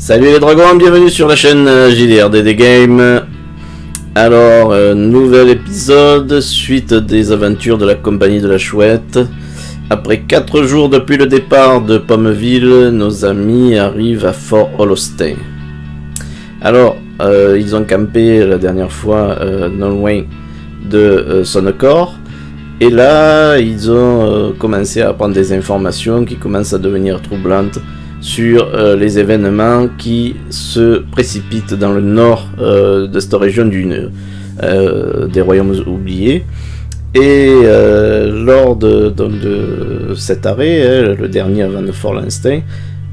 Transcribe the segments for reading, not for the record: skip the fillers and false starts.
Salut les dragons, bienvenue sur la chaîne JDRDD Game. Alors, nouvel épisode, suite des aventures de la compagnie de la Chouette. Après 4 jours depuis le départ de Pommeville, nos amis arrivent à Fort Holostain. Alors, ils ont campé la dernière fois non loin de Sonnecor. Et là, ils ont commencé à apprendre des informations qui commencent à devenir troublantes sur les événements qui se précipitent dans le nord de cette région des royaumes oubliés. Et lors de cet arrêt, le dernier avant de Fort Holostain,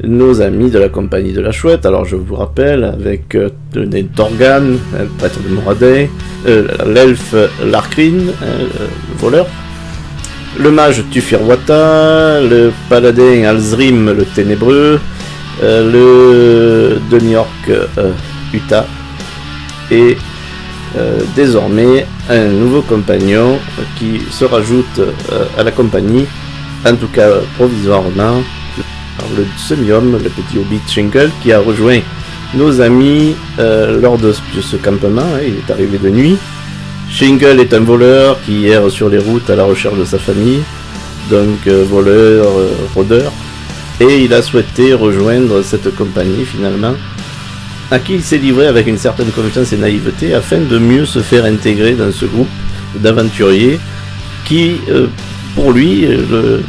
nos amis de la compagnie de la Chouette, alors je vous rappelle, avec le nez Torgan, le prêtre de Moradin, l'elfe Larkrin, le voleur, le mage Tufirwata, le paladin Alzrim le ténébreux, le de New York Utah, et désormais un nouveau compagnon qui se rajoute à la compagnie, en tout cas provisoirement, le semi-homme, le petit hobbit Shingle, qui a rejoint nos amis lors de ce campement. Il est arrivé de nuit. Shingle est un voleur qui erre sur les routes à la recherche de sa famille, donc voleur, rôdeur, et il a souhaité rejoindre cette compagnie finalement, à qui il s'est livré avec une certaine confiance et naïveté afin de mieux se faire intégrer dans ce groupe d'aventuriers qui, pour lui, le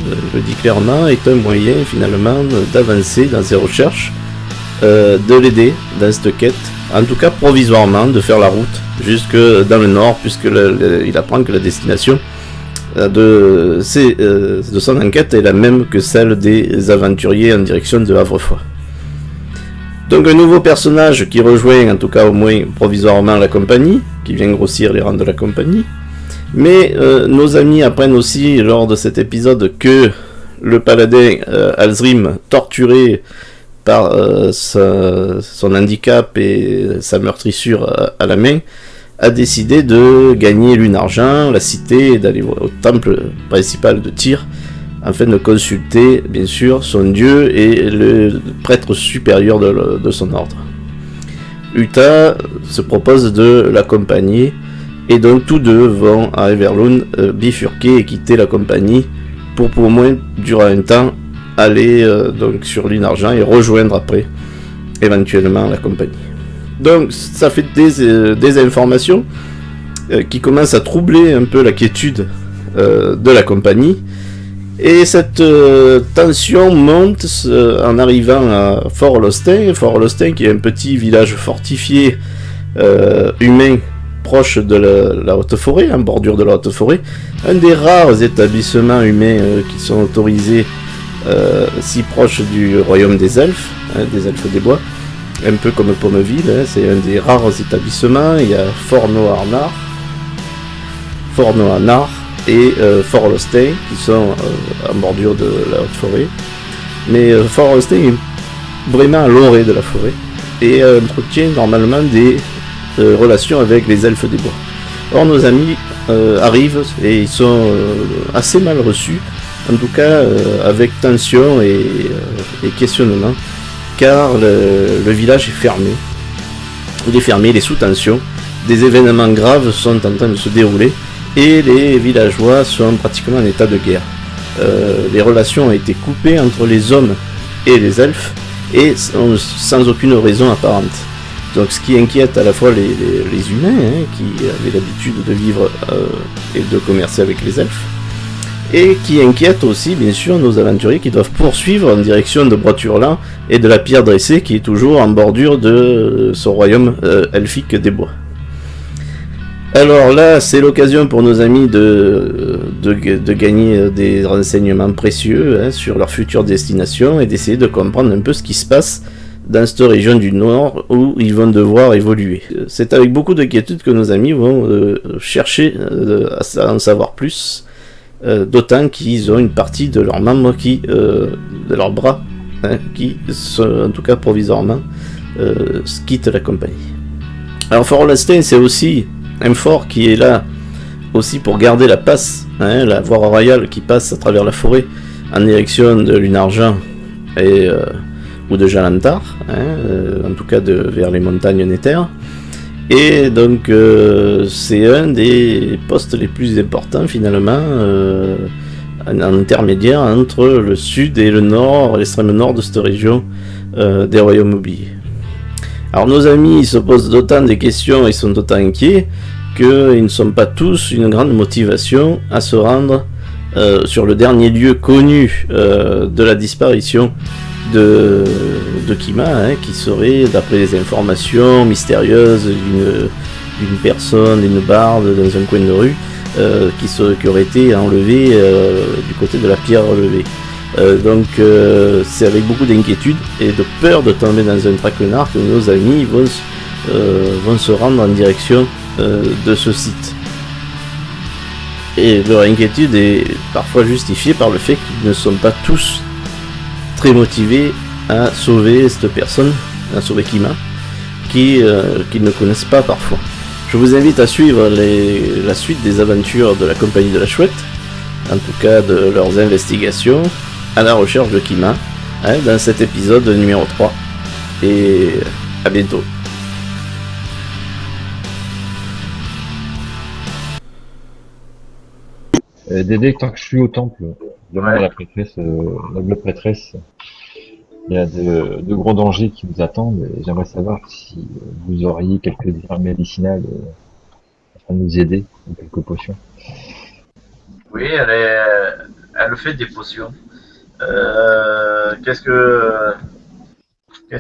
dit clairement, est un moyen finalement d'avancer dans ses recherches, de l'aider dans cette quête, en tout cas provisoirement, de faire la route jusque dans le nord, puisqu'il apprend que la destination de son enquête est la même que celle des aventuriers en direction de Havrefoy. Donc un nouveau personnage qui rejoint, en tout cas au moins provisoirement, la compagnie, qui vient grossir les rangs de la compagnie. Mais nos amis apprennent aussi lors de cet épisode que le paladin Alzrim, torturé par son handicap et sa meurtrissure à la main, a décidé de gagner Lunargent, la cité, et d'aller au temple principal de Tyr, afin de consulter bien sûr son dieu et le prêtre supérieur de son ordre. Utah se propose de l'accompagner, et donc tous deux vont à Everlund bifurquer et quitter la compagnie pour au moins durant un temps aller donc sur Lunargent et rejoindre après éventuellement la compagnie. Donc ça fait des informations qui commencent à troubler un peu la quiétude de la compagnie, et cette tension monte en arrivant à Fort Holostain. Fort Holostain qui est un petit village fortifié humain proche de la haute forêt, en bordure de la haute forêt, un des rares établissements humains qui sont autorisés si proche du royaume des elfes, des elfes des bois, un peu comme Pommeville, c'est un des rares établissements. Il y a Fort Noanar et Fort Holostain qui sont en bordure de la haute forêt, mais Fort Holostain est vraiment à l'orée de la forêt et entretient normalement des relations avec les elfes des bois. Or nos amis arrivent et ils sont assez mal reçus, en tout cas avec tension et questionnement, car le village est fermé. Il est fermé, il est sous tension, des événements graves sont en train de se dérouler et les villageois sont pratiquement en état de guerre. Les relations ont été coupées entre les hommes et les elfes, et sans aucune raison apparente. Donc ce qui inquiète à la fois les humains, qui avaient l'habitude de vivre et de commercer avec les elfes, et qui inquiète aussi bien sûr nos aventuriers qui doivent poursuivre en direction de Bois-Turlan et de la pierre dressée qui est toujours en bordure de son royaume elfique des bois. Alors là, c'est l'occasion pour nos amis de gagner des renseignements précieux sur leur future destination et d'essayer de comprendre un peu ce qui se passe dans cette région du Nord où ils vont devoir évoluer. C'est avec beaucoup d'inquiétude que nos amis vont chercher à en savoir plus, d'autant qu'ils ont une partie de leurs membres de leurs bras, qui, en tout cas provisoirement, quittent la compagnie. Alors Fort Holostain, c'est aussi un fort qui est là aussi pour garder la passe, la voie royale qui passe à travers la forêt en direction de Lunargent et ou de Jalantar, en tout cas vers les montagnes Nether. Et donc c'est un des postes les plus importants finalement, en intermédiaire entre le sud et le nord, l'extrême nord de cette région des royaumes oubliés. Alors nos amis ils se posent d'autant des questions, ils sont d'autant inquiets qu'ils ne sont pas tous une grande motivation à se rendre sur le dernier lieu connu de la disparition de Kima, qui serait, d'après les informations mystérieuses, d'une personne, d'une barde dans un coin de rue, qui aurait été enlevée du côté de la pierre relevée. Donc c'est avec beaucoup d'inquiétude et de peur de tomber dans un traquenard que nos amis vont se rendre en direction de ce site. Et leur inquiétude est parfois justifiée par le fait qu'ils ne sont pas tous très motivés à sauver cette personne, à sauver Kima, qu'ils ne connaissent pas parfois. Je vous invite à suivre la suite des aventures de la compagnie de la Chouette, en tout cas de leurs investigations à la recherche de Kima, dans cet épisode numéro 3. Et à bientôt. Dédé, tant que je suis au temple, demande à la prêtresse, noble prêtresse, il y a de gros dangers qui vous attendent, et j'aimerais savoir si vous auriez quelques herbes médicinales afin de nous aider, ou quelques potions. Oui, elle fait des potions. Qu'est-ce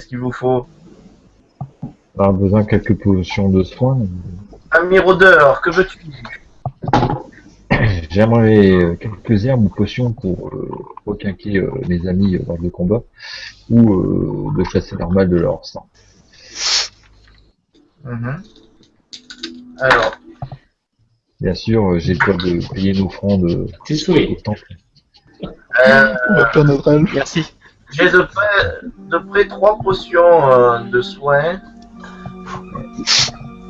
qu'il vous faut? On a besoin de quelques potions de soins. Ami rôdeur, que veux-tu? J'aimerais quelques herbes ou potions pour requinquer mes amis lors de combat, ou de chasser leur mal de leur sang. Alors. Bien sûr, j'ai peur de payer une offrande au temple. Merci. J'ai de près 3 potions de soins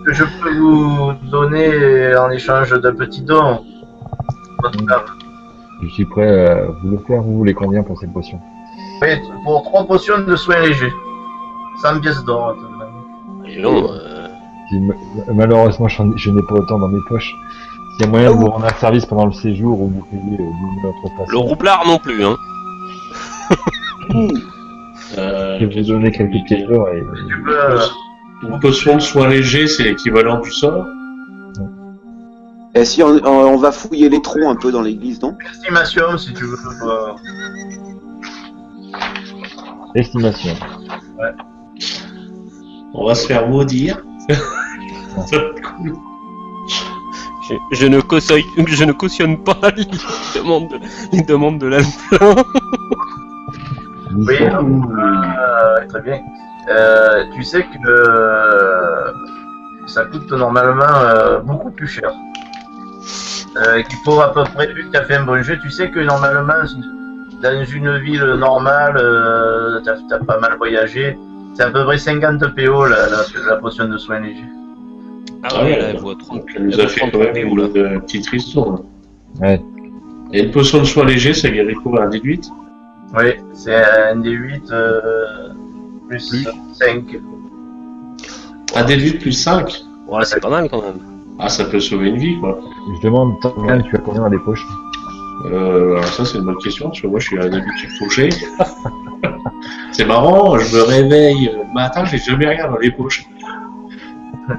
que je peux vous donner en échange d'un petit don. Je suis prêt à vous le faire. Vous voulez combien pour ces potions? Oui, pour 3 potions de soins légers. 100 pièces d'or. Malheureusement, je n'ai pas autant dans mes poches. S'il y a moyen de vous rendre un service pendant le séjour ou vous payer d'une autre façon. Le roublard non plus, hein. Je vais vous donner quelques pièces d'or et... Une potion de soin léger, c'est l'équivalent du sort. Et si on va fouiller les troncs un peu dans l'église, non? Estimation, si tu veux. Estimation. Ouais. On va se faire maudire. Je ne cautionne pas les demandes de l'alpha. Oui, très bien. Tu sais que ça coûte normalement beaucoup plus cher. Qu'il faut à peu près, vu que tu as fait un bon jeu, tu sais que normalement, dans une ville normale, tu as pas mal voyagé, c'est à peu près 50 PO la potion de soins légers. Ah ouais, là, elle voit 30. Elle nous a fait quand même une petite ristourne. Ouais. Et une potion de soin léger, ça guérit quoi, un D8? Oui, c'est un D8 plus 5. Un D8 plus 5? Ouais, c'est pas mal quand même. Ah, ça peut sauver une vie, quoi. Je demande, tu as combien dans les poches? Alors ça, c'est une bonne question, parce que moi, je suis un habitué fauché. C'est marrant, je me réveille le matin, j'ai jamais rien dans les poches.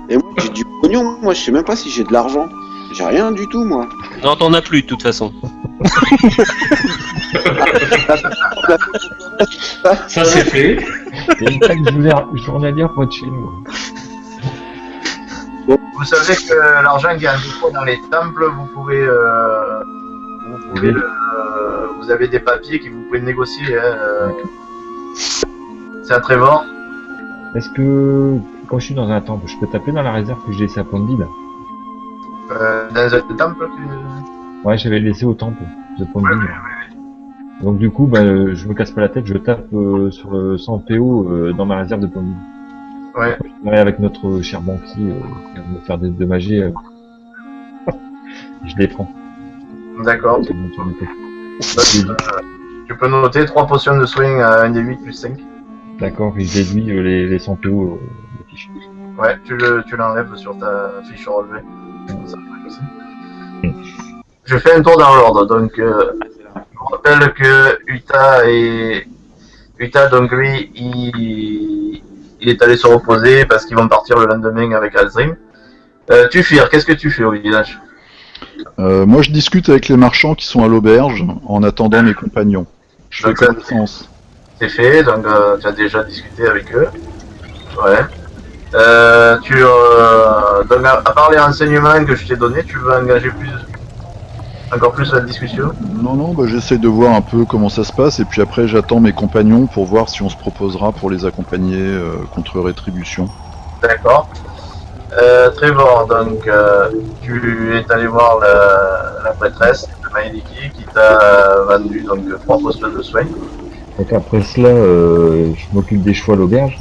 Et moi, j'ai du pognon, moi, je sais même pas si j'ai de l'argent. J'ai rien du tout, moi. Non, t'en as plus de toute façon. Ça, c'est fait. Il y a une taxe journalière pour être chez nous. Vous savez que l'argent qui est un dépôt dans les temples, vous avez des papiers que vous pouvez négocier. C'est un trésor. Est-ce que, quand je suis dans un temple, je peux taper dans la réserve que j'ai laissée à Pondville? Dans un temple Ouais, j'avais laissé au temple de Pondville. Donc du coup, je me casse pas la tête, je tape sur le 100 PO dans ma réserve de Pondville. Ouais. Je vais avec notre cher banquier pour me faire dédommager. Je les prends. D'accord. Tu peux noter 3 potions de soins à 1 des 8 plus 5. D'accord, puis je déduis les 100 PO des fiches. Ouais, tu l'enlèves sur ta fiche relevée. Ça marche aussi. Je fais un tour dans l'ordre, donc je vous rappelle que Uta, donc lui, il est allé se reposer parce qu'ils vont partir le lendemain avec Alzrim. Tufir, qu'est-ce que tu fais au village? Moi, je discute avec les marchands qui sont à l'auberge en attendant mes compagnons. Je fais Donc, ça, connaissance. c'est fait, donc tu as déjà discuté avec eux. Ouais. Donc à part les renseignements que je t'ai donnés, tu veux engager encore plus la discussion? Non, bah, j'essaie de voir un peu comment ça se passe et puis après j'attends mes compagnons pour voir si on se proposera pour les accompagner contre rétribution. D'accord. Trevor, donc tu es allé voir la prêtresse de Maïdiki qui t'a vendu donc 3 postes de soins. Donc après cela, je m'occupe des choix à l'auberge.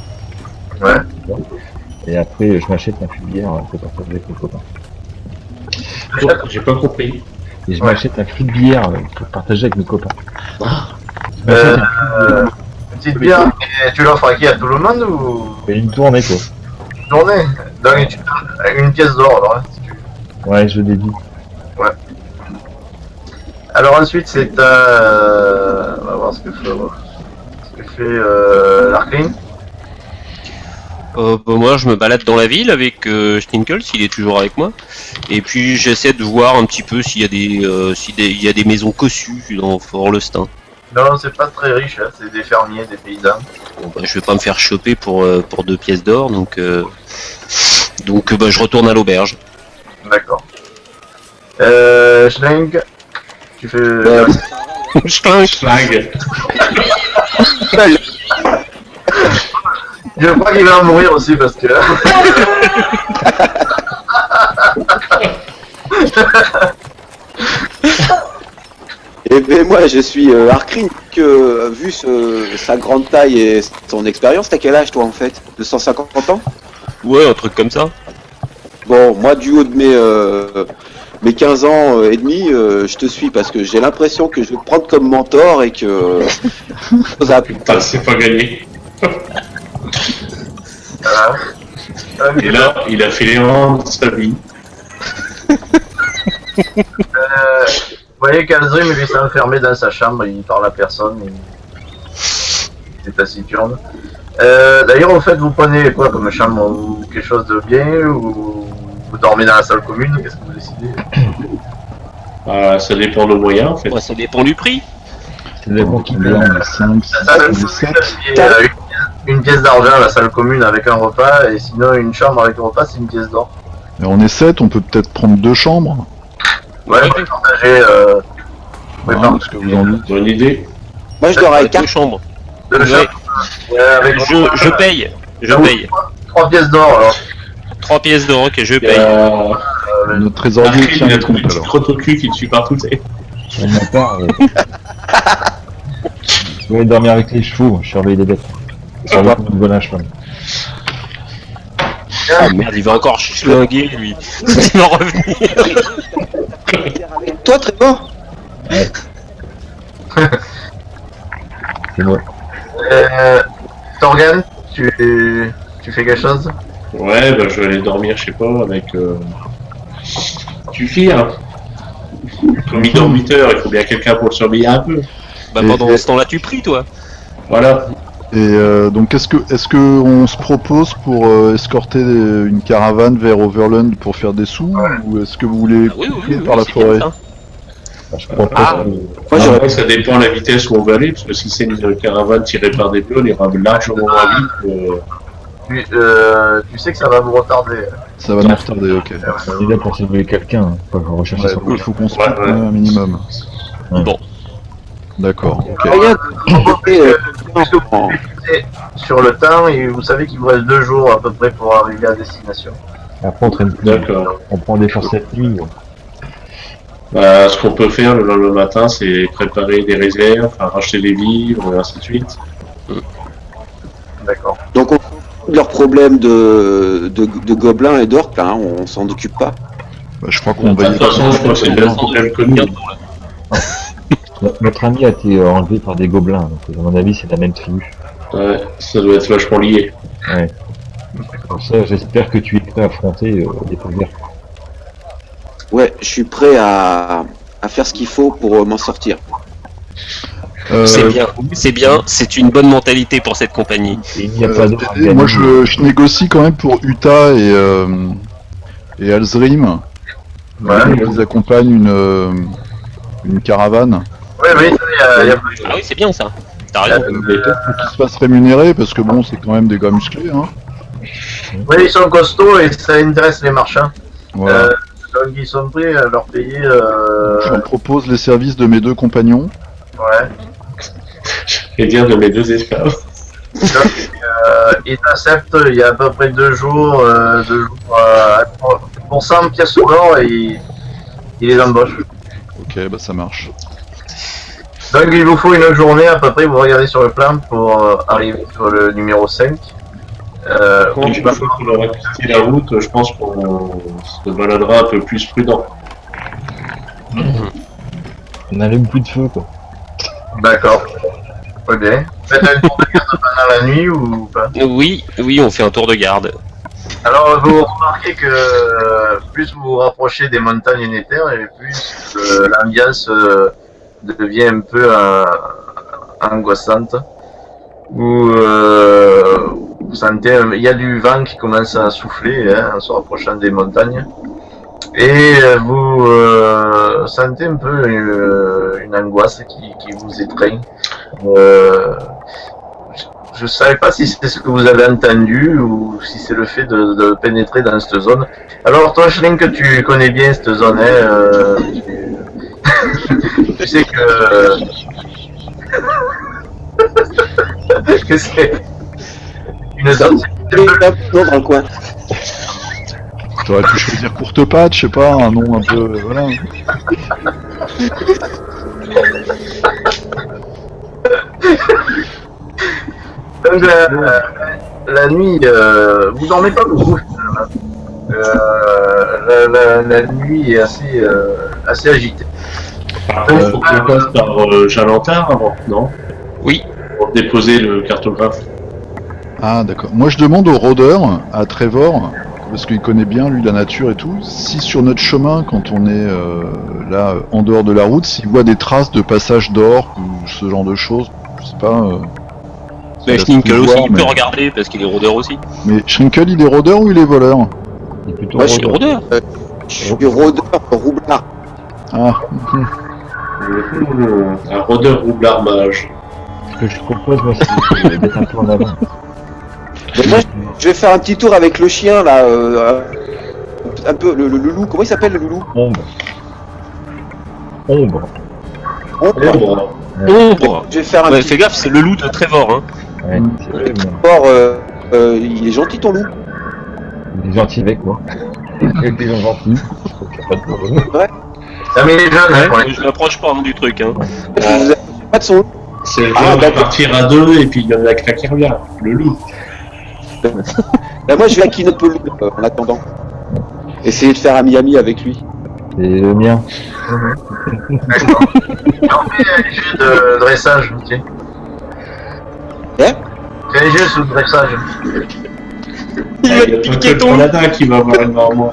Ouais. Et après, je m'achète un fût de bière pour partager avec mes copains. J'ai pas compris. Et je m'achète un fût de bière pour partager avec mes copains. Une petite bière, et tu l'offres à qui? À tout le monde ou Et une tournée quoi. une journée? Donc tu donnes une pièce d'or alors, hein, si tu veux. Ouais, je dédie. Alors ensuite c'est on va voir ce que fait l'Arcane. Moi, je me balade dans la ville avec Stinkle, s'il est toujours avec moi. Et puis, j'essaie de voir un petit peu s'il y a des maisons cossues dans Fort-Lestin. Non, c'est pas très riche, hein, c'est des fermiers, des paysans. Bon, bah, je vais pas me faire choper pour 2 pièces d'or, donc je retourne à l'auberge. D'accord. Schlenk, tu fais... Schlag. Je crois qu'il va en mourir aussi parce que... Et ben moi je suis Arkrine, que vu sa grande taille et son expérience, t'as quel âge toi en fait? 250 ans? Ouais, un truc comme ça. Bon, moi du haut de mes 15 ans et demi, je te suis parce que j'ai l'impression que je vais te prendre comme mentor et que... Putain, c'est pas gagné. Voilà. Et là, il a fait les rangs de sa vie. Vous voyez qu'Alzrim lui s'est enfermé dans sa chambre, il parle à personne, il est taciturne. D'ailleurs, au fait, vous prenez quoi comme chambre? Ou quelque chose de bien ou vous dormez dans la salle commune? Qu'est-ce que vous décidez? Ça dépend de nos moyens en fait. Ouais, ça dépend du prix. C'est des bons qui On est 5, 6, La salle on est commune, 7. une pièce d'argent à la salle commune avec un repas, et sinon une chambre avec un repas, c'est une pièce d'or. Et on est 7, on peut peut-être prendre 2 chambres. Ouais, vous pouvez partager... Hein, ce que vous en dites. Bonne idée. Moi je dors avec 2 4. chambres. deux Ouais. chambres, avec Je paye. Je Ah oui. paye. 3 pièces d'or alors. 3 pièces d'or, ok, je Il y paye. a Notre trésorier Arkrine, tient il a les trouvé une comptes petite alors. crotte au cul qui te suit partout. Tu sais. Pour ma part, je vais aller dormir avec les chevaux, je surveille les bêtes. Sur le coup de bon cheval. Ah merde, il va encore schlinguer lui. Il va revenir. Toi Trevor? C'est moi. Torgan, tu fais quelque chose? Ouais, bah je vais aller dormir, je sais pas, avec. Tufir. Comme il dort 8 heures, il faut bien quelqu'un pour le surveiller un peu. Bah pendant ce temps-là, tu pries toi. Voilà. Et donc est-ce que on se propose pour escorter une caravane vers Overland pour faire des sous ou est-ce que vous voulez Ah oui, couper par la c'est bien, forêt? ça. Bah, je crois Ah. pas que... Moi j'aurais... Après, ça dépend de la vitesse où on va aller, parce que si c'est une caravane tirée par des pneus, on ira largement moins vite. Tu sais que ça va vous retarder. Ça va nous retarder, ok. On est là pour sauver quelqu'un, hein. Faut rechercher Ouais, son il faut qu'on se Ouais, coupe ouais. un minimum. Bon. D'accord, ok. Rien de proposer, en- Sur le temps, et vous savez qu'il vous reste 2 jours à peu près pour arriver à destination. Après on traîne plus, D'accord. on prend des forces cette nuit. Bah, ce qu'on peut faire le lendemain matin, c'est préparer des réserves, enfin, racheter des vivres, et ainsi de suite. D'accord. Donc on leurs problèmes de gobelins et d'orques, là, hein, on s'en occupe pas. Bah, je crois qu'on De va y toute façon, je crois que c'est le même problème que nous. Notre ami a été enlevé par des gobelins, donc à mon avis c'est la même tribu. Ouais, ça doit être vachement lié. Ouais. Pour ça, j'espère que tu es prêt à affronter les pauvrets. Ouais, je suis prêt à faire ce qu'il faut pour m'en sortir. C'est bien, c'est une bonne mentalité pour cette compagnie. Et il n'y a pas d'autre. Moi, je négocie quand même pour Utah et Alzrim. Ouais. Ils accompagnent une caravane. Oui, il y a Ah oui, c'est bien ça. T'as raison. Faut qu'ils se fassent rémunérer parce que bon, c'est quand même des gars musclés. Hein. Oui, ils sont costauds et ça intéresse les marchands. Voilà. Donc ils sont prêts à leur payer. Je leur propose les services de mes deux compagnons. Ouais. Et dire de mes 2 esclaves. Donc, ils acceptent il y a à peu près 2 jours, pour 100 pièces d'or et ils les embauchent. Ok, bah ça marche. Donc il vous faut une journée à peu près, vous regardez sur le plan pour arriver sur le numéro 5. Une fois qu'on aura quitté la route, je pense qu'on se baladera un peu plus prudent. On n'allume plus de feu, quoi. D'accord. Très bien. Faites un tour de garde pendant la nuit ou pas? Oui, on fait un tour de garde. Alors vous remarquez que plus vous vous rapprochez des montagnes Nether et plus l'ambiance devient un peu angoissante. Vous sentez, il y a du vent qui commence à souffler en se rapprochant des montagnes. Et vous sentez un peu une angoisse qui vous étreint. Je ne savais pas si c'est ce que vous avez entendu ou si c'est le fait de pénétrer dans cette zone. Alors toi, Schlink, tu connais bien cette zone, tu sais que que c'est une zone. Dans le coin. T'aurais pu choisir Courte Patte, je sais pas, un nom un peu. Voilà. Donc, la nuit, vous dormez pas beaucoup. La nuit est assez agitée. Il faut qu'on passe par Jalantar avant, non? Oui. Pour déposer le cartographe. Ah d'accord. Moi je demande au rôdeur, à Trevor, parce qu'il connaît bien lui la nature et tout, si sur notre chemin, quand on est là en dehors de la route, s'il voit des traces de passage d'or ou ce genre de choses, je sais pas. Mais ça Schninkel se aussi, voir, il peut mais- regarder parce qu'il est rôdeur aussi. Mais Schinkel il est rôdeur ou il est voleur? Il est plutôt Moi, je Il est rôdeur. Je suis rôdeur roublard. Ah, Un rôdeur roublard mage. Ce que je propose, moi, c'est d'être un peu en avant. Donc moi, je vais faire un petit tour avec le chien là, un peu le loulou. Comment il s'appelle le loulou? Ombre. Ombre. Ombre. Ombre. Je vais faire un Ouais, petit fais gaffe, c'est le loup de Trevor, hein. Ouais, c'est vrai, mais tour. Il est gentil ton loup. il est gentil avec moi. Il est déjà gentil. Donc, y a pas de problème. Ah, mais les jeunes, Ouais, hein, je m'approche pas du truc, hein. Vous avez pas de son. C'est le Ah, genre de d'accord. partir à 2 et puis il y en a qu'un qui revient. Le loup. Bah, moi, je vais acquiner un peu le loup en attendant. Essayer de faire ami-ami avec lui. C'est le mien. d'accord. On fait un jeu de dressage, ok. Hein? Fais un jeu sous dressage. Il va y a te pas piquer que le ton loup. paladin qui va avoir une armoire.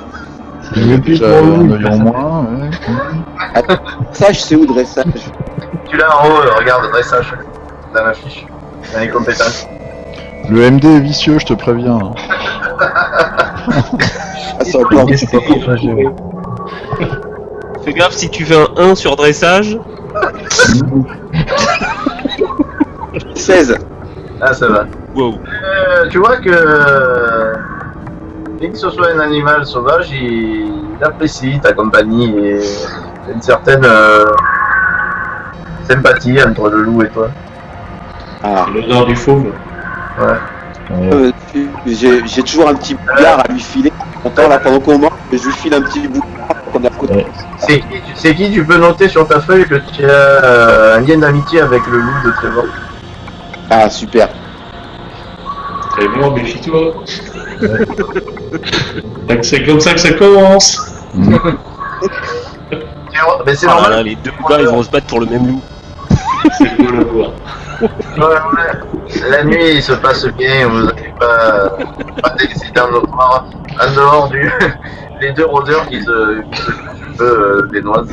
Il me pique déjà mon un loup. œil en moins, ouais. Dressage, c'est où dressage? Tu l'as en haut, regarde, dressage. Dans la fiche. Dans les compétences. Le MD est vicieux, je te préviens. Ah, c'est encore. Fais gaffe si tu fais un 1 sur dressage. 16. Ah, ça va. Wow. Tu vois que dès que ce soit un animal sauvage, il apprécie ta compagnie et une certaine sympathie entre le loup et toi. Ah. L'odeur du fauve. Ouais. J'ai toujours un petit boulard à lui filer. Content là pendant qu'on mange, je lui file un petit boulard qu'on est à côté. Ouais. C'est qui tu peux noter sur ta feuille que tu as un lien d'amitié avec le loup de Trevor. Ah super. Très bon, méfie-toi. Donc, c'est comme ça que ça commence. Mais c'est Ah là normal. là, les deux gars ils vont se battre pour le même loup. C'est beau le voir. Ouais. La nuit, il se passe bien, vous n'avez pas d'accident notoire. En dehors les 2 rôdeurs qui se des noix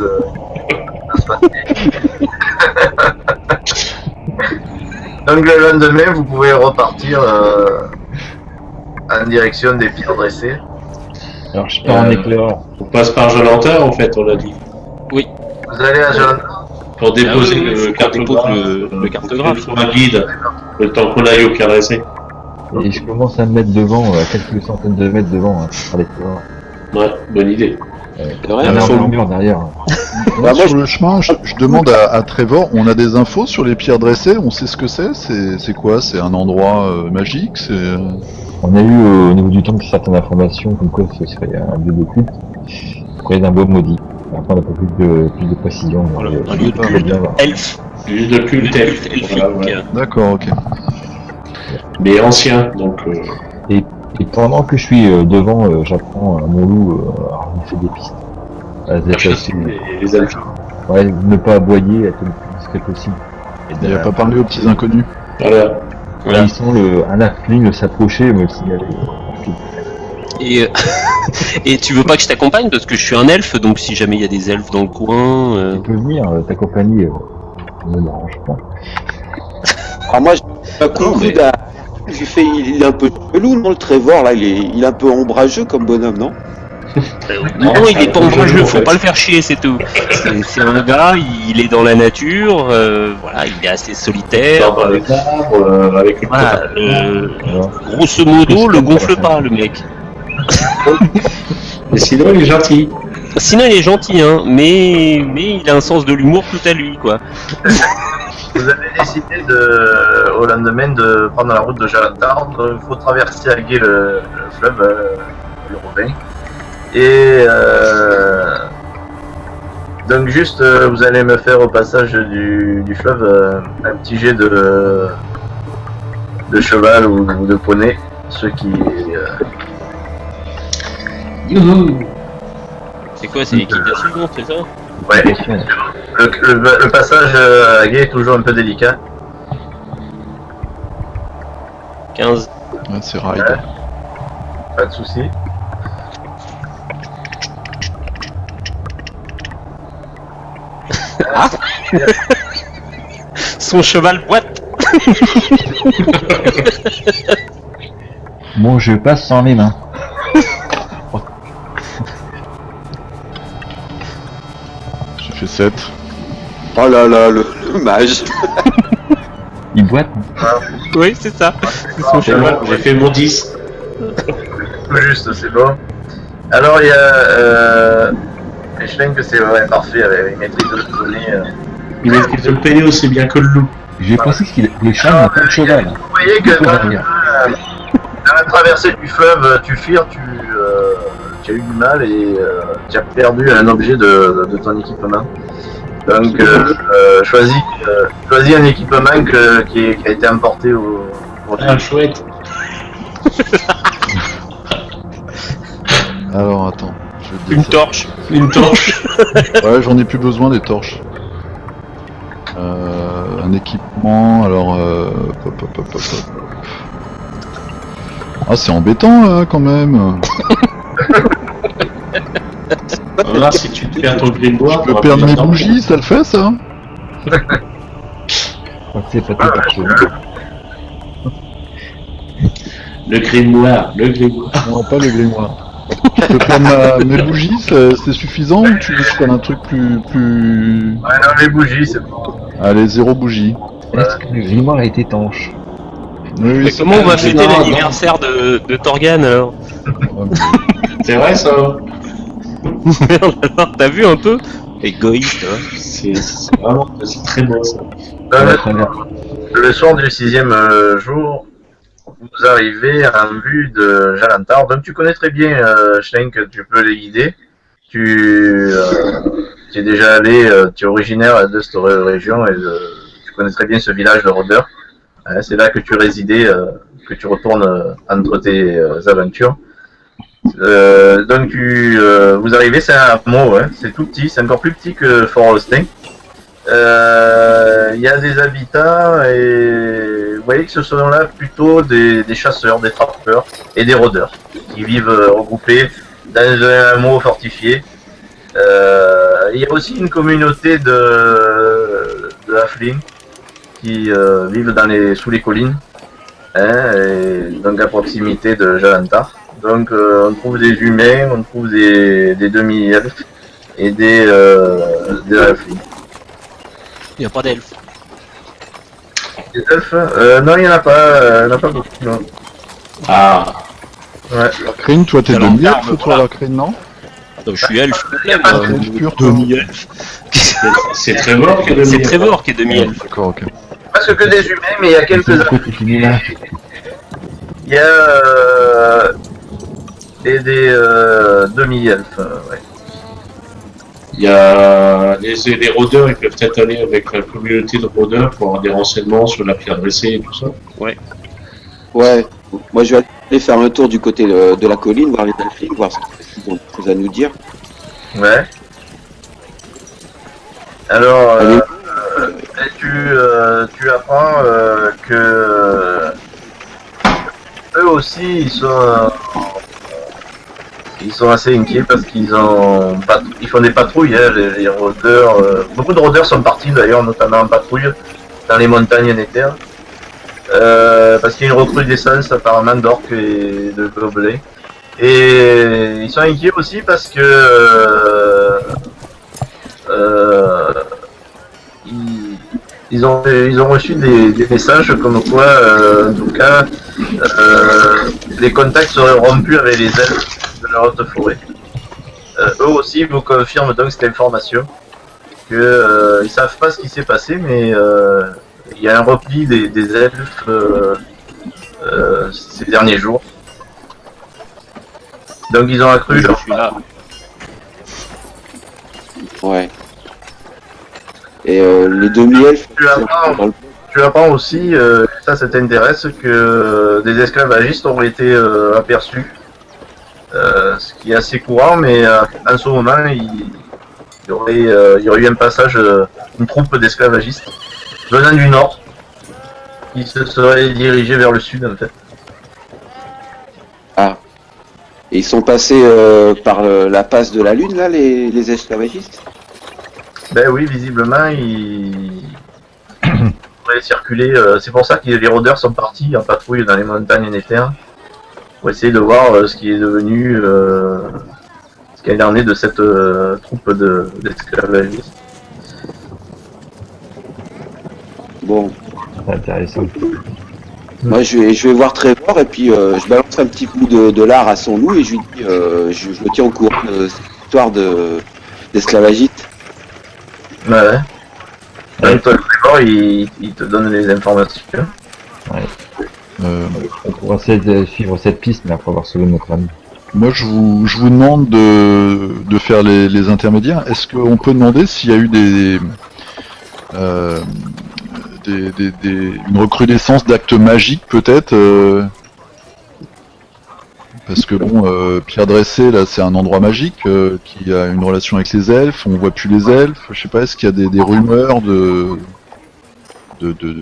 Donc le lendemain, vous pouvez repartir en direction des pierres dressées. Alors je pars en éclaireur. On passe par Jalantin en fait, on l'a dit. Vous allez à Jalantin. Pour déposer oui, le faut dépose le cartographe. Sur un guide, le temps qu'on aille au pierre dressé. Et je commence à me mettre devant, à quelques centaines de mètres devant, hein, par l'éclaireur. Ouais, bonne idée. Un armure derrière. Moi, sur le chemin, je demande à Trevor, on a des infos sur les pierres dressées, on sait ce que c'est quoi? C'est un endroit magique? On a eu au niveau du temple certaines informations comme quoi ce serait un lieu de culte près d'un bois maudit. Après on n'a pas plus de précision. Un lieu de culte elfe. Lieu de culte elfe. Voilà, ouais. D'accord, ok. Mais ancien, donc. Et pendant que je suis devant, j'apprends à mon loup à renifler des pistes. À se déplacer. Les elfes. Ouais, ne pas aboyer, être le plus discret possible. Il n'a pas parlé aux petits inconnus. Voilà. Voilà. Ils sont un halfling s'approcher et me le signaler. Et tu veux pas que je t'accompagne parce que je suis un elfe, donc si jamais il y a des elfes dans le coin. Tu peux venir, ta compagnie me dérange pas. Alors moi, j'ai un coup mais- d'un... J'ai fait, il est un peu chelou, non, le Trevor, là, il est un peu ombrageux comme bonhomme, non? Non, il est pas ombrageux, faut pas le faire chier, c'est tout. C'est un gars, il est dans la nature, voilà, il est assez solitaire. Dans les arbres, avec une Voilà, Voilà. grosso modo, le gonfle pas, le mec. Mais sinon, il est gentil. Sinon, il est gentil, hein, mais il a un sens de l'humour tout à lui, quoi. Vous avez décidé au lendemain de prendre la route de Jalantar. Il faut traverser à gué le fleuve, le Rovin. Et donc juste, vous allez me faire au passage du fleuve un petit jet de cheval ou de poney, ceux qui... C'est quoi, c'est l'équitation, c'est ça? Ouais, le passage à gué est toujours un peu délicat. 15. Ouais, c'est ride. Ouais. Pas de soucis. Son cheval boite. Bon, je passe sans mes mains. J'ai fait 7. Oh là là, le mage. Il boite. Oui, c'est ça. C'est son C'est cheval. bon, j'ai fait mon 10. Tout juste, c'est bon. Alors il y a Schlenk, c'est ouais, parfait, avec maîtrise de le donner. Il maîtrise le péné aussi bien que le loup. J'ai pensé que les chats n'ont pas de cheval. Vous voyez que dans la traversée du fleuve, tu fuir, tu as eu du mal et tu as perdu un objet de ton équipement. Donc choisis un équipement qui a été importé au Ah, chouette. Alors attends. Je vais Une te- torche. Une torche. Ouais, j'en ai plus besoin des torches. Un équipement, alors... pop, pop, pop, pop, pop. Ah, c'est embêtant là quand même. Là, si tu te fais ton grimoire, Je peux perdre mes bougies, ça le fait ça? C'est pas tout par chez nous. Le grimoire, le grimoire. Non, pas le grimoire. Je peux prendre mes bougies, c'est suffisant ou tu veux que je prenne un truc plus... Ouais, non, les bougies, c'est bon. Allez, 0 bougie. Est-ce que le grimoire est étanche? Oui, Mais c'est comment on va fêter non, l'anniversaire de Torgan alors? C'est vrai ça. Merde, alors, t'as vu un peu? Égoïste, hein. C'est vraiment c'est très beau ça. Le soir du 6e jour, vous arrivez en vue de Jalantar. Donc tu connais très bien Schlenk, tu peux les guider. Tu es déjà allé, tu es originaire de cette région et tu connais très bien ce village de rôdeurs. C'est là que tu résidais, que tu retournes entre tes aventures. Donc vous arrivez, c'est un hameau, hein, c'est tout petit, c'est encore plus petit que Fort Austin. Il y a des habitats et vous voyez que ce sont là plutôt des chasseurs, des trappeurs et des rôdeurs qui vivent regroupés dans un hameau fortifié. Il y a aussi une communauté de halflings qui vivent sous les collines, hein, et donc à proximité de Jalantar. Donc on trouve des humains, on trouve des demi-elfes et des halflings. Il n'y a pas d'elfes. Des elfes non, il n'y en a pas beaucoup. Non. Ah, Ouais. Lacrine, toi t'es Alors, demi-elfe, toi Lacrine, non? Donc, je suis elfe. Il y a pas de- Elfe pur, toi. Demi-elfe. c'est Trevor qui est C'est demi. Trevor qui est demi-elfe. D'accord, ok. presque que des humains, mais il y a quelques il y a des demi-elfes. Ouais. Il y a les rôdeurs, ils peuvent peut-être aller avec la communauté de rôdeurs pour avoir des renseignements sur la pierre dressée et tout ça. Ouais, moi je vais aller faire un tour du côté de la colline, voir les halflings, voir ce qu'ils ont des choses à nous dire. Ouais. Alors, Allez. tu apprends que eux aussi ils sont assez inquiets parce qu'ils font des patrouilles, hein, les rôdeurs. Beaucoup de rôdeurs sont partis d'ailleurs, notamment en patrouille dans les montagnes nétères. Parce qu'il y a une recrudescence apparemment d'orques et de gobelets. Et ils sont inquiets aussi parce que ils ont reçu des messages comme quoi, en tout cas, les contacts seraient rompus avec les elfes de la haute forêt. Eux aussi vous confirment donc cette information que ils savent pas ce qui s'est passé, mais il y a un repli des elfes ces derniers jours. Donc ils ont accru. Je suis là. Ouais. Et les demi-elfes, Tu apprends aussi, ça t'intéresse, que des esclavagistes ont été aperçus. Ce qui est assez courant, mais en ce moment, il y aurait eu un passage, une troupe d'esclavagistes venant du nord, qui se serait dirigée vers le sud en fait. et ils sont passés par la passe de la Lune, là, les esclavagistes. Ben oui, visiblement, ils pourraient circuler. C'est pour ça que les rôdeurs sont partis en patrouille dans les montagnes nétères pour essayer de voir ce qui est devenu, ce qu'il en est de cette troupe d'esclavagistes. Bon, C'est intéressant. moi je vais voir Trevor et puis je balance un petit coup de lard à son loup et je lui dis, je le tiens au courant de cette histoire d'esclavagistes. Ouais. Donc toi, Trevor, il te donne les informations. On pourra essayer de suivre cette piste, mais après avoir sauvé notre ami. Moi, je vous demande de faire les intermédiaires. Est-ce qu'on peut demander s'il y a eu une recrudescence d'actes magiques, peut-être parce que bon, Pierre Dressé, là, c'est un endroit magique qui a une relation avec les elfes. On voit plus les elfes. Je sais pas, est-ce qu'il y a des rumeurs de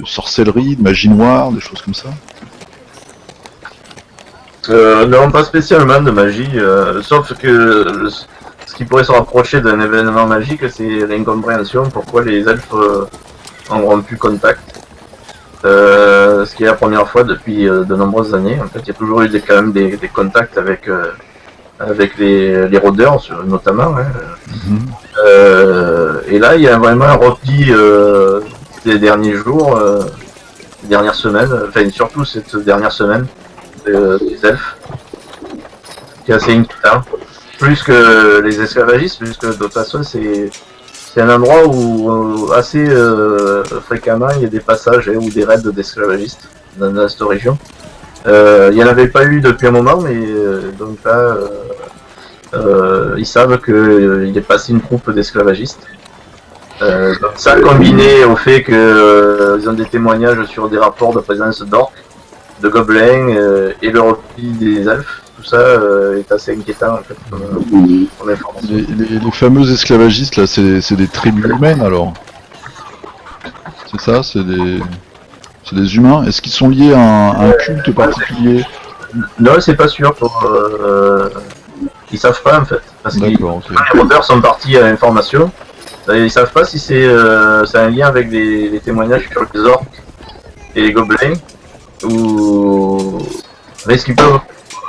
sorcellerie, de magie noire, des choses comme ça? Non, pas spécialement de magie, sauf que ce qui pourrait se rapprocher d'un événement magique, c'est l'incompréhension pourquoi les elfes ont rompu contact. Ce qui est la première fois depuis de nombreuses années. En fait, il y a toujours eu quand même des contacts avec les rôdeurs, notamment. Hein. Et là, il y a vraiment un repli des derniers jours, des dernières semaines, enfin surtout cette dernière semaine des elfes, qui est assez inquiétant. Plus que les esclavagistes, puisque de toute façon c'est un endroit où assez fréquemment il y a des passages ou des raids d'esclavagistes dans cette région. Il n'y en avait pas eu depuis un moment, mais donc là ils savent qu'il est passé une troupe d'esclavagistes. Donc ça combiné au fait qu'ils ont des témoignages sur des rapports de présence d'orques, de gobelins et le repli des elfes. Tout ça est assez inquiétant en fait comme information. Les fameux esclavagistes, là, c'est des tribus humaines, alors? C'est ça, c'est des humains. Est-ce qu'ils sont liés à un culte particulier? Non, c'est pas sûr. Ils savent pas en fait. Parce que D'accord, ok. les rôdeurs sont partis à l'information. Ils savent pas si c'est un lien avec les témoignages sur les orques et les gobelins. Ou. Mais ce qu'ils peuvent.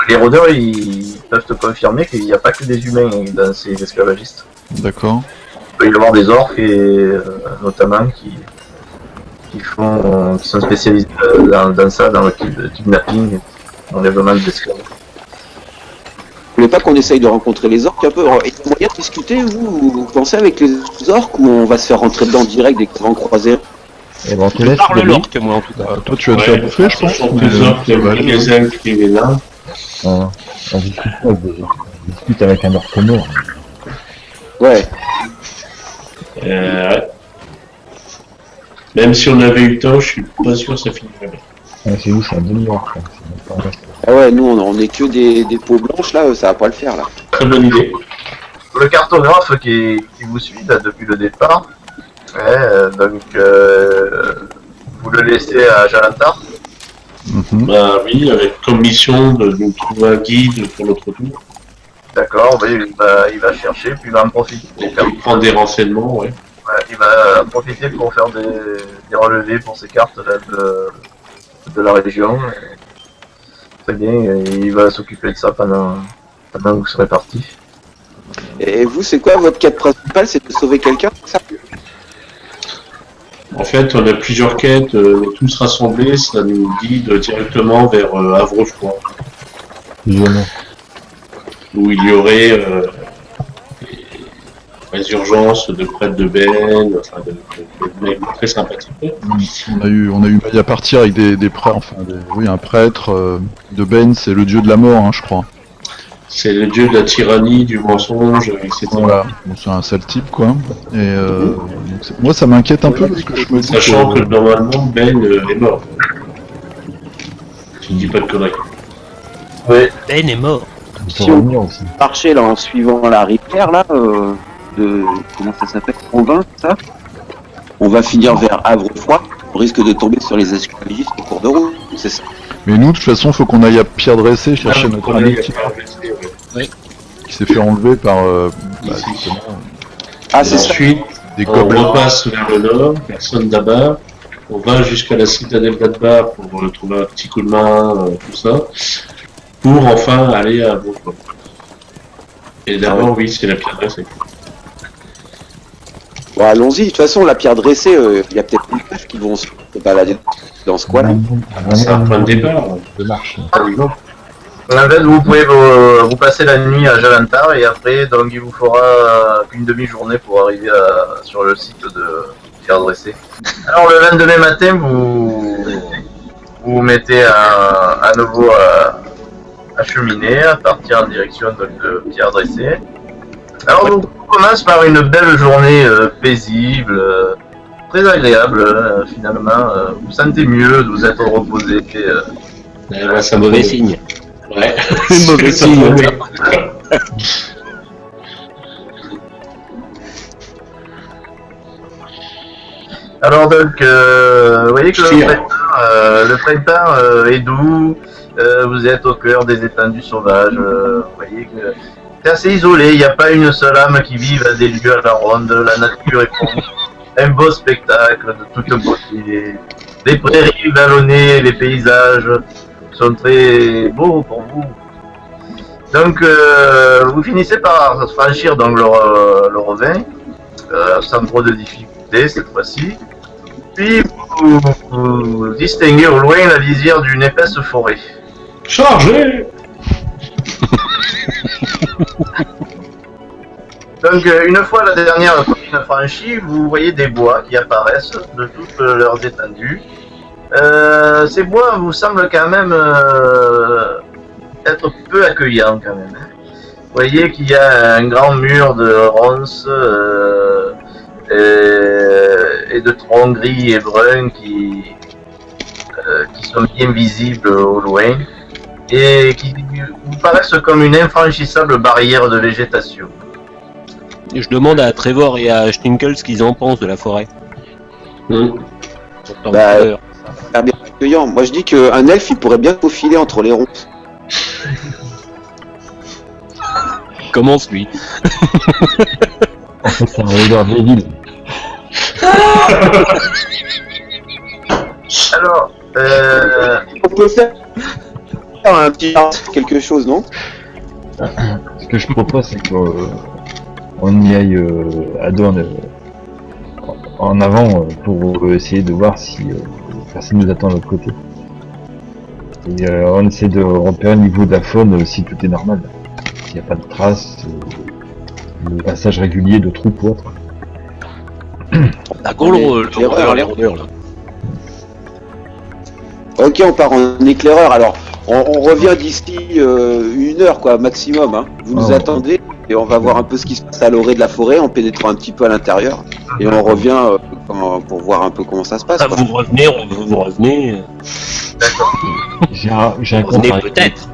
Les rôdeurs, ils peuvent te confirmer qu'il n'y a pas que des humains dans ces esclavagistes. D'accord. Il peut y avoir des orques et notamment qui sont spécialisés dans ça, dans le kidnapping, l'enlèvement d'esclaves. Vous voulez pas qu'on essaye de rencontrer les orques un peu? Il y a moyen de discuter, vous pensez, avec les orques, ou on va se faire rentrer dedans direct dès qu'on va en croiser? Et bon, on te Je laisse parle Denis. l'orque, moi, en tout cas. Toi, tu as déjà bouffé, je pense. Sont mais, plusieurs, il y a ça va le aller. magasin qui est là. On discute pas déjà. On discute avec un orque mort. Ouais. Ouais. Même si on avait eu le temps, je suis pas sûr que ça finirait bien. Ah, c'est où? C'est un demi-orque. C'est même pas- Ah ouais, nous on est que des peaux blanches là, ça va pas le faire là. Très bonne idée. Le cartographe qui vous suit là, depuis le départ, donc vous le laissez à Jalantar. Mhm. Bah oui, avec comme mission de nous trouver un guide pour notre tour. D'accord, oui, il va chercher, puis il va en profiter. Donc prendre des renseignements, ouais. Ouais, il va profiter pour faire des relevés pour ces cartes là, de la région. Très bien, et il va s'occuper de ça pendant que vous serez parti. Et vous, c'est quoi votre quête principale? C'est de sauver quelqu'un, ça? En fait, on a plusieurs quêtes, tous rassemblés, ça nous guide directement vers Havrefroid, Visionnaire. où il y aurait les urgences de prêtre de Ben, enfin de mecs très sympathiques. On a eu maille à partir avec des prêtres, enfin, oui, un prêtre de Ben, c'est le dieu de la mort, hein, je crois. C'est le dieu de la tyrannie, du mensonge, etc. Voilà, bon, c'est un sale type, quoi. Et donc, moi, ça m'inquiète un peu parce que je me dis Sachant que normalement Ben est mort. Je ne dis pas de conneries. Oui, Ben est mort. Il Si faut on- revenir aussi. Marcher là en suivant la rivière là, de comment ça s'appelle? Convain, ça? On va finir vers Havrefroid. On risque de tomber sur les esclavagistes au cours de route, c'est ça. Mais nous, de toute façon, faut qu'on aille à Pierre Dressé chercher notre ami qui s'est fait enlever par Ici. justement, Ah, c'est ça. Ensuite, des on gobelins. repasse vers le nord, personne d'Abar. On va jusqu'à la citadelle d'Adbar pour trouver un petit coup de main, tout ça. Pour enfin aller à Havrefroid. Et d'abord, oui, c'est la pierre dressée. Bon, allons-y. De toute façon, la pierre dressée, il y a peut-être plus de vaches qui vont se balader dans ce coin-là. C'est un point de départ. De marche. par exemple. en fait, vous pouvez vous passer la nuit à Jalantar et après, donc il vous faudra qu'une demi-journée pour arriver sur le site de Pierre Dressé. Alors le lendemain matin, vous vous mettez à nouveau à cheminer, à partir en direction donc, de Pierre Dressé. Alors on commence par une belle journée paisible, très agréable finalement. Vous sentez mieux de vous être reposé. Ouais, ça Mauvais signe. Ouais. Mauvais Ça signe. mauvais. Alors donc, vous voyez que le printemps est doux, vous êtes au cœur des étendues sauvages, vous voyez que c'est assez isolé, il n'y a pas une seule âme qui vive à des lieux à la ronde, la nature est pour vous un beau spectacle de toute beauté, les prairies vallonnées, les paysages sont très beaux pour vous. Donc vous finissez par franchir donc le Rovin, sans trop de difficultés cette fois-ci. Puis vous distinguez au loin la lisière d'une épaisse forêt. Chargé. Donc une fois la dernière colline franchie, vous voyez des bois qui apparaissent de toutes leurs étendues. Ces bois vous semblent quand même être peu accueillants quand même. Hein. Vous voyez qu'il y a un grand mur de ronces et de troncs gris et bruns qui sont bien visibles au loin et qui vous paraissent comme une infranchissable barrière de végétation. Je demande à Trevor et à Schninkle ce qu'ils en pensent de la forêt. Pourtant, Bah, couleur. Ça a l'air bien accueillant. Moi, je dis qu'un elfe, il pourrait bien faufiler entre les ronces. Commence lui. En fait, c'est un rôdeur de ville. Alors, On peut faire un petit quelque chose, non? Ce que je propose, c'est qu'on y aille à Dorne en avant pour essayer de voir si personne nous attend de l'autre côté. Et on essaie de repérer au niveau de la faune si tout est normal. S'il n'y a pas de traces, de passage régulier de troupes ou autre. D'accord, le rôdeur, les rôdeurs là. Ok, on part en éclaireur. Alors, on revient d'ici 1 heure, quoi, maximum. Hein. Vous nous Ah, attendez et on va voir un peu ce qui se passe à l'orée de la forêt en pénétrant un petit peu à l'intérieur. Et on revient pour voir un peu comment ça se passe. Ah, Quoi. vous revenez. J'ai un Vous compte revenez à- peut-être.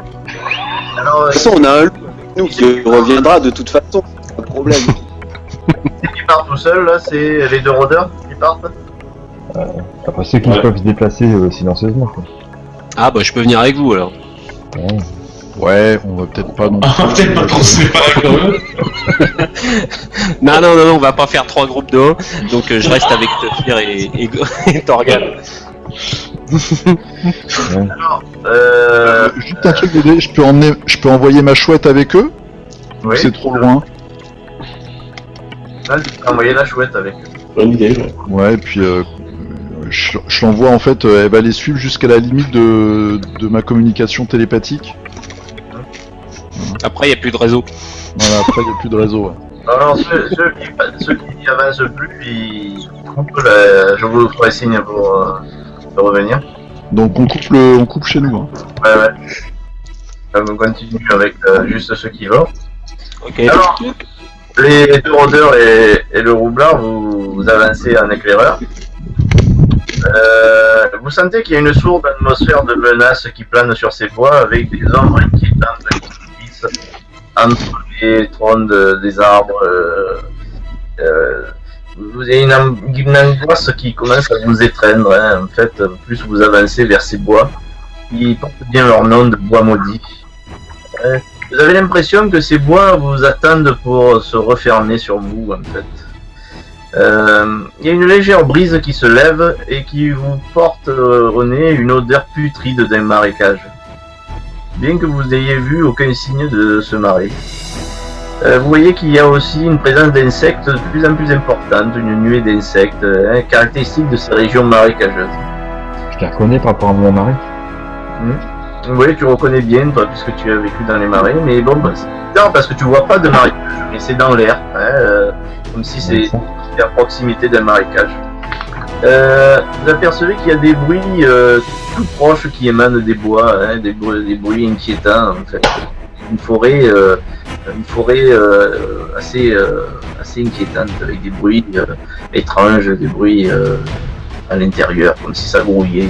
alors De toute façon, on a un loup, nous, qui reviendra de toute façon. Pas de problème. ceux qui partent tout seuls, là, c'est les 2 rôdeurs qui partent. Après ceux qui Ouais. peuvent se déplacer silencieusement. Quoi. Ah bah je peux venir avec vous alors. Ouais. Ouais, on va peut-être pas non Ah, peut-être pas qu'on se sépare quand même. Non, on va pas faire 3 groupes de 1, donc je reste avec Tefir et Torgal. Juste un truc d'idée, je peux envoyer ma chouette avec eux ou Oui. c'est trop loin? Là, tu peux envoyer la chouette avec. Bonne idée, ouais. Ouais, et puis je l'envoie en fait, elle va les suivre jusqu'à la limite de ma communication télépathique. Après il y a plus de réseau. Voilà, après il n'y a plus de réseau. Ouais. Alors, ceux qui avancent plus, je vous ferai signe pour de revenir. Donc on coupe chez nous. Hein. Ouais. On continue avec juste ceux qui vont. Ok. Alors, les 2 rôdeurs et le roublard, vous avancez en éclaireur. Vous sentez qu'il y a une sourde atmosphère de menace qui plane sur ces bois avec des ombres inquiétantes qui glissent entre les troncs des arbres. Vous avez une angoisse qui commence à vous étreindre. Hein. En fait, plus vous avancez vers ces bois, qui portent bien leur nom de bois maudits. Vous avez l'impression que ces bois vous attendent pour se refermer sur vous, en fait. Il y a une légère brise qui se lève et qui vous porte au nez une odeur putride d'un marécage. Bien que vous n'ayez vu aucun signe de ce marais. Vous voyez qu'il y a aussi une présence d'insectes de plus en plus importante, une nuée d'insectes, caractéristique de ces régions marécageuses. Je les reconnais par rapport à mon marais. Oui, tu reconnais bien, toi, puisque tu as vécu dans les marais, mais bon, bah, c'est bizarre parce que tu vois pas de marécage, mais c'est dans l'air, hein, comme si c'est à proximité d'un marécage. Vous apercevez qu'il y a des bruits tout proches qui émanent des bois, hein, des bruits inquiétants, en fait. Une forêt assez inquiétante, avec des bruits étranges, des bruits à l'intérieur, comme si ça grouillait.